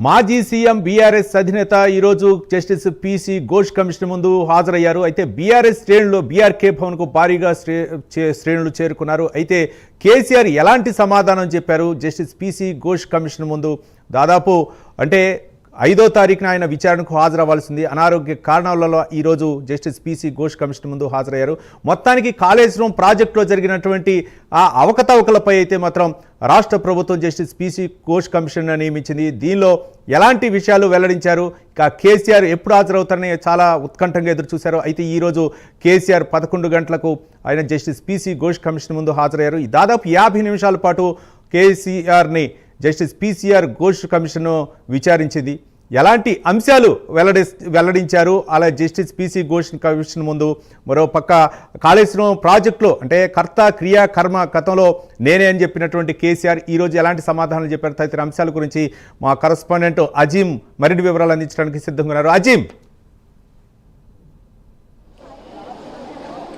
మాజీ CM BRS అధినేత ఈరోజు జస్టిస్ పీసీ ఘోష్ కమిషన్ ముందు హాజరయ్యారు. అయితే బీఆర్ఎస్ శ్రేణులు బీఆర్కే భవన్కు భారీగా శ్రేణులు చేరుకున్నారు. అయితే కేసీఆర్ ఎలాంటి సమాధానం చెప్పారు జస్టిస్ పీసీ ఘోష్ కమిషన్ ముందు? దాదాపు అంటే 5వ తారీఖున ఆయన విచారణకు హాజరవ్వాల్సింది. అనారోగ్య కారణాలలో ఈరోజు జస్టిస్ పీసీ ఘోష్ కమిషన్ ముందు హాజరయ్యారు. మొత్తానికి కాళేశ్వరం ప్రాజెక్టులో జరిగినటువంటి ఆ అవకతవకలపై అయితే మాత్రం రాష్ట్ర ప్రభుత్వం జస్టిస్ పీసీ ఘోష్ కమిషన్ నియమించింది. దీనిలో ఎలాంటి విషయాలు వెల్లడించారు, ఇక కేసీఆర్ ఎప్పుడు హాజరవుతారని చాలా ఉత్కంఠంగా ఎదురు చూశారు. అయితే ఈరోజు కేసీఆర్ 11 గంటలకు ఆయన జస్టిస్ పీసీ ఘోష్ కమిషన్ ముందు హాజరయ్యారు. దాదాపు 50 నిమిషాల పాటు కేసీఆర్ని జస్టిస్ పీసీఆర్ ఘోష్ కమిషన్ విచారించింది. ఎలాంటి అంశాలు వెల్లడించారు అలా జస్టిస్ పీసీ ఘోష్ కమిషన్ ముందు? మరోపక్క కాళేశ్వరం ప్రాజెక్టులో అంటే కర్త క్రియా కర్మ గతంలో నేనే అని చెప్పినటువంటి కేసీఆర్ ఈరోజు ఎలాంటి సమాధానాలు చెప్పారు? తదితర అంశాల గురించి మా కరస్పాండెంట్ అజీం మరిన్ని వివరాలు అందించడానికి సిద్ధంగా ఉన్నారు. అజీం,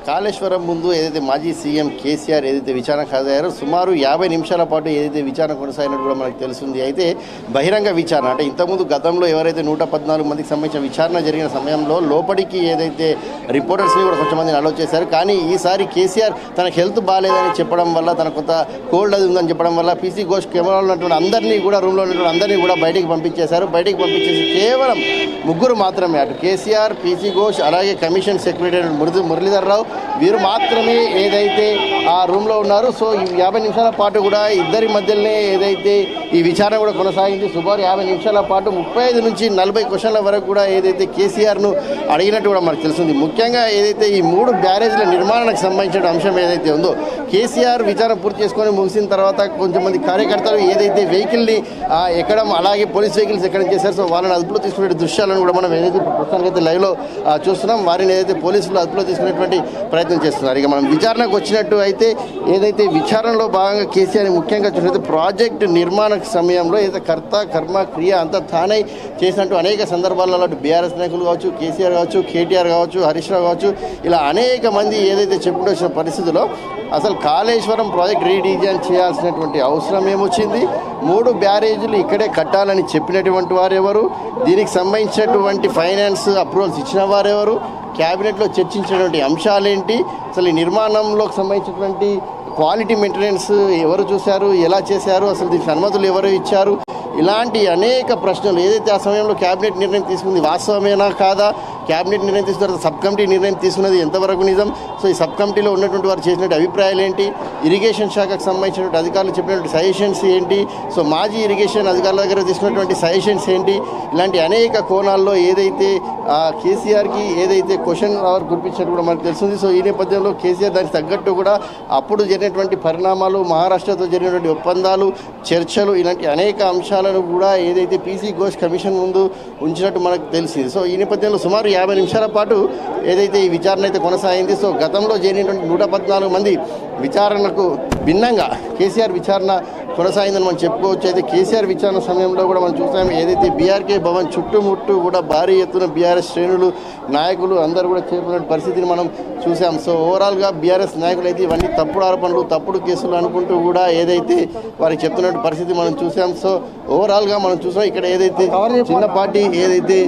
కాళేశ్వరం ముందు ఏదైతే మాజీ సీఎం కేసీఆర్ ఏదైతే విచారణకు హాజరయ్యారో సుమారు 50 నిమిషాల పాటు ఏదైతే విచారణ కొనసాగినట్టు కూడా మనకు తెలుస్తుంది. అయితే బహిరంగ విచారణ అంటే ఇంతకుముందు గతంలో ఎవరైతే 114 మందికి సంబంధించిన విచారణ జరిగిన సమయంలో లోపలికి ఏదైతే రిపోర్టర్స్ని కూడా కొంతమందిని అలౌ చేశారు. కానీ ఈసారి కేసీఆర్ తనకు హెల్త్ బాగాలేదని చెప్పడం వల్ల, తన కొంత కోల్డ్ అది ఉందని చెప్పడం వల్ల పీసీ ఘోష్ కెమెరాలో ఉన్నటువంటి అందరినీ కూడా రూమ్లో ఉన్నటువంటి అందరినీ కూడా బయటికి పంపించేశారు. బయటికి పంపించేసి కేవలం 3 మాత్రమే, అటు కేసీఆర్, పీసీ ఘోష్, అలాగే కమిషన్ సెక్రటరీ మురళీధర్ రావు వీరు మాత్రమే ఏదైతే ఆ రూమ్లో ఉన్నారు. సో ఈ 50 నిమిషాల పాటు కూడా ఇద్దరి మధ్యలోనే ఏదైతే ఈ విచారణ కూడా కొనసాగింది. సుమారు 50 నిమిషాల పాటు 35 నుంచి 40 క్వశ్చన్ల వరకు కూడా ఏదైతే కేసీఆర్ను అడిగినట్టు కూడా మనకు తెలుస్తుంది. ముఖ్యంగా ఏదైతే ఈ 3 బ్యారేజ్ల నిర్మాణానికి సంబంధించిన అంశం ఏదైతే ఉందో, కేసీఆర్ విచారణ పూర్తి చేసుకొని ముగిసిన తర్వాత కొంతమంది కార్యకర్తలు ఏదైతే వెహికల్ని ఎక్కడం, అలాగే పోలీస్ వెహికల్స్ ఎక్కడం చేశారు. సో వాళ్ళని అదుపులో తీసుకునే దృశ్యాలను కూడా మనం ఏదైతే ప్రస్తుతానికైతే లైవ్లో చూస్తున్నాం. వారిని ఏదైతే పోలీసులు అదుపులో తీసుకునేటువంటి ప్రయత్నం చేస్తున్నారు. ఇక మనం విచారణకు వచ్చినట్టు అయితే ఏదైతే విచారణలో భాగంగా కేసీఆర్ ముఖ్యంగా చూసినట్టు ప్రాజెక్టు నిర్మాణ సమయంలో ఏదైతే కర్త కర్మ క్రియ అంతా తానై చేసినట్టు అనేక సందర్భాలలో బీఆర్ఎస్ నాయకులు కావచ్చు, కేసీఆర్ కావచ్చు, కేటీఆర్ కావచ్చు, హరీష్ రావు కావచ్చు, ఇలా అనేక మంది ఏదైతే చెప్పుకుంటూ వచ్చిన పరిస్థితుల్లో అసలు కాళేశ్వరం ప్రాజెక్ట్ రీడిజైన్ చేయాల్సినటువంటి అవసరం ఏమొచ్చింది? 3 బ్యారేజీలు ఇక్కడే కట్టాలని చెప్పినటువంటి వారెవరు? దీనికి సంబంధించినటువంటి ఫైనాన్స్ అప్రూవల్స్ ఇచ్చిన వారెవరు? క్యాబినెట్లో చర్చించినటువంటి అంశాలేంటి? అసలు ఈ నిర్మాణంలోకి సంబంధించినటువంటి క్వాలిటీ మెయింటెనెన్స్ ఎవరు చూశారు, ఎలా చేశారు, అసలు దీనికి అనుమతులు ఎవరు ఇచ్చారు? ఇలాంటి అనేక ప్రశ్నలు ఏదైతే ఆ సమయంలో క్యాబినెట్ నిర్ణయం తీసుకుంది వాస్తవమేనా కాదా? క్యాబినెట్ నిర్ణయం తీసుకున్న తర్వాత సబ్ కమిటీ నిర్ణయం తీసుకున్నది ఎంతవరకు నిజం? సో ఈ సబ్ కమిటీలో ఉన్నటువంటి వారు చేసినటువంటి అభిప్రాయాలు ఏంటి? ఇరిగేషన్ శాఖకు సంబంధించినటువంటి అధికారులు చెప్పినటువంటి సజెషన్స్ ఏంటి? సో మాజీ ఇరిగేషన్ అధికారుల దగ్గర తీసుకున్నటువంటి సజెషన్స్ ఏంటి? ఇలాంటి అనేక కోణాల్లో ఏదైతే కేసీఆర్కి ఏదైతే క్వశ్చన్ అవర్ గుర్పించినట్టు కూడా మనకు తెలుస్తుంది. సో ఈ నేపథ్యంలో కేసీఆర్ దానికి తగ్గట్టు కూడా అప్పుడు జరిగినటువంటి పరిణామాలు, మహారాష్ట్రతో జరిగినటువంటి ఒప్పందాలు, చర్చలు, ఇలాంటి అనేక అంశాలను కూడా ఏదైతే పీసీ ఘోష్ కమిషన్ ముందు ఉంచినట్టు మనకు తెలిసింది. సో ఈ నేపథ్యంలో సుమారు 50 నిమిషాల పాటు ఏదైతే ఈ విచారణ అయితే కొనసాగింది. సో గతంలో జరిగినటువంటి 114 మంది విచారణకు భిన్నంగా కేసీఆర్ విచారణ కొనసాగిందని మనం చెప్పుకోవచ్చు. అయితే కేసీఆర్ విచారణ సమయంలో కూడా మనం చూసాం ఏదైతే బీఆర్కే భవన్ చుట్టుముట్టు కూడా భారీ ఎత్తున బీఆర్ఎస్ శ్రేణులు, నాయకులు అందరూ కూడా చేరుకున్న పరిస్థితిని మనం చూసాం. సో ఓవరాల్గా బీఆర్ఎస్ నాయకులు అయితే ఇవన్నీ తప్పుడు ఆరోపణలు, తప్పుడు కేసులు అనుకుంటూ కూడా ఏదైతే వారికి చెప్తున్నట్టు పరిస్థితి మనం చూసాం. సో ఓవరాల్గా మనం చూసాం ఇక్కడ ఏదైతే చిన్న పార్టీ ఏదైతే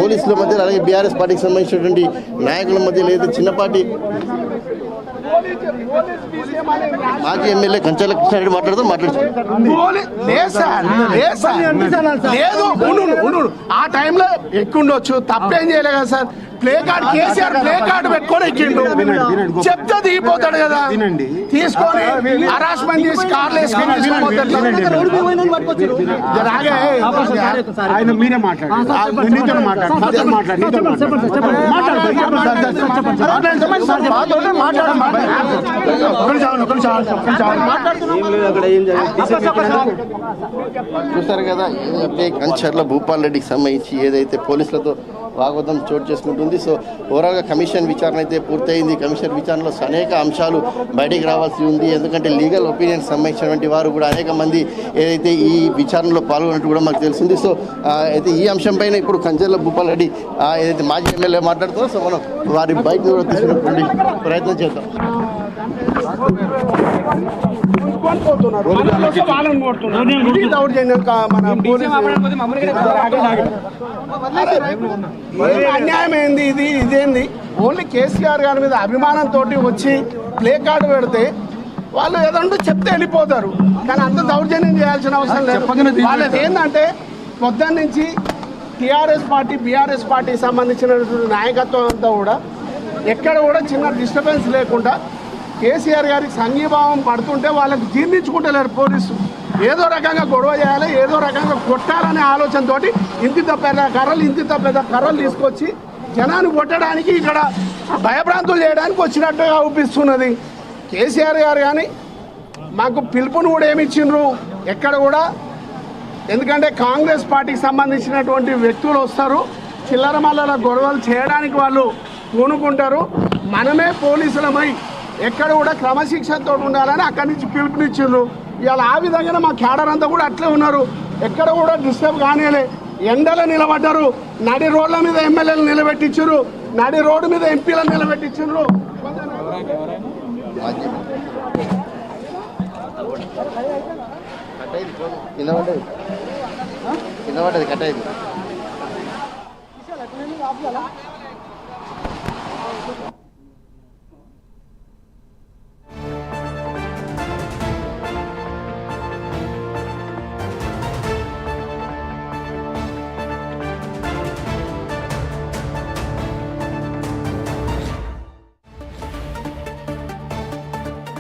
పోలీసుల మధ్య, అలాగే బీఆర్ఎస్ పార్టీకి సంబంధించినటువంటి నాయకుల మధ్య ఏదైతే చిన్న పార్టీ మాజీ ఎమ్మెల్యే కంచాల కృష్ణారెడ్డి లేదు ఆ టైంలో ఎక్కుండొచ్చు, తప్పేం చేయలే కదా sir. Play card KCR play card పెట్టుకొని ఎక్కిండు, చెప్తే దిగిపోతాడు కదా, తీసుకొని హరాస్మెంట్ చేసి కార్లు వేసుకొని చూస్తారు కదా ఏదైతే కంచర్ల భూపాల్ రెడ్డికి సంబంధించి ఏదైతే పోలీసులతో వాగ్వాదం చోటు చేసుకుంటుంది. సో ఓవరాల్గా కమిషన్ విచారణ అయితే పూర్తయింది. కమిషన్ విచారణలో అనేక అంశాలు బయటికి రావాల్సి ఉంది. ఎందుకంటే లీగల్ ఒపీనియన్ సంబంధించినటువంటి వారు కూడా అనేక మంది ఏదైతే ఈ విచారణలో పాల్గొన్నట్టు కూడా మాకు తెలిసింది. సో అయితే ఈ అంశం పైన ఇప్పుడు కంచర్ల భూపాల్ రెడ్డి ఏదైతే మాజీ ఎమ్మెల్యే మాట్లాడుతుందో, సో మనం వారి బైక్ని కూడా తీసుకునేటువంటి ప్రయత్నం చేద్దాం. ఉంచుకొని పోతున్నారు. మనోళ్ళు వస్తే వాళ్ళని కొడుతున్నారు. ఇది దౌర్జన్యం మన ఏం అన్యాయం ఏంది ఇది? ఇదేంది? ఓన్లీ కేసీఆర్ గారి మీద అభిమానంతో వచ్చి ప్లే కార్డు పెడితే వాళ్ళు ఏదంటే చెప్తే వెళ్ళిపోతారు, కానీ అంత దౌర్జన్యం చేయాల్సిన అవసరం లేదు. వాళ్ళది ఏంటంటే పొద్దున్న నుంచి టీఆర్ఎస్ పార్టీ బీఆర్ఎస్ పార్టీకి సంబంధించినటువంటి నాయకత్వం అంతా కూడా ఎక్కడ కూడా చిన్న డిస్టర్బెన్స్ లేకుండా కేసీఆర్ గారికి సంఘీభావం పడుతుంటే వాళ్ళకి జీర్ణించుకుంటలేరు పోలీసు. ఏదో రకంగా గొడవ చేయాలి, ఏదో రకంగా కొట్టాలనే ఆలోచనతో ఇంత పెద్ద కర్రలు తీసుకొచ్చి జనాన్ని కొట్టడానికి ఇక్కడ భయభ్రాంతులు చేయడానికి వచ్చినట్టుగా అనిపిస్తున్నది. కేసీఆర్ గారు కానీ మాకు పిలుపుని కూడా ఏమి ఇచ్చిండ్రు ఎక్కడ కూడా, ఎందుకంటే కాంగ్రెస్ పార్టీకి సంబంధించినటువంటి వ్యక్తులు వస్తారు, చిల్లర మల్లల గొడవలు చేయడానికి వాళ్ళు పూనుకుంటారు. మనమే పోలీసులమై ఎక్కడ కూడా క్రమశిక్షణతో ఉండాలని అక్కడి నుంచి పిలుపునిచ్చిండ్రు. ఇవాళ ఆ విధంగానే మా క్యాడర్ అంతా కూడా అట్లే ఉన్నారు, ఎక్కడ కూడా డిస్టర్బ్ కానిలే. ఎండలో నిలబడ్డారు, నడి రోడ్ల మీద ఎమ్మెల్యేలు నిలబెట్టించారు, నడి రోడ్డు మీద ఎంపీలను నిలబెట్టించారు. కింద పడ్డది కట్ అయింది.